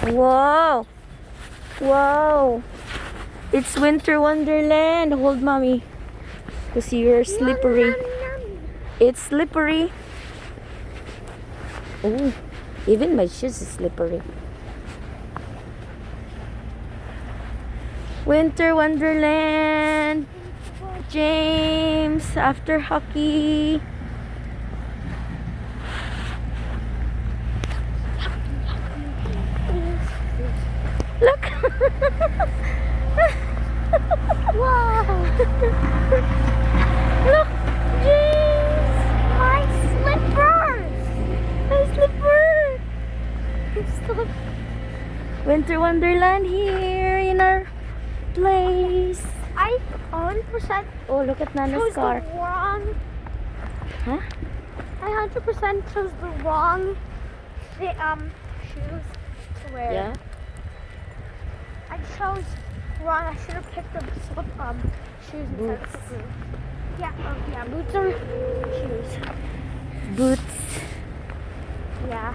Wow! Wow! It's winter wonderland. Hold mommy. Because you're slippery. It's slippery. Oh, even my shoes is slippery. Winter wonderland. James, after hockey. Look. Wow! Look, James. My slippers! My slipper. Winter wonderland here in our place. I 100% Oh, look at Nana's chose car. the wrong. Huh? I 100% chose the wrong shoes to wear. Yeah. I chose wrong. I should have picked the slip shoes instead of the boots. Yeah, boots are shoes. Boots. Yeah.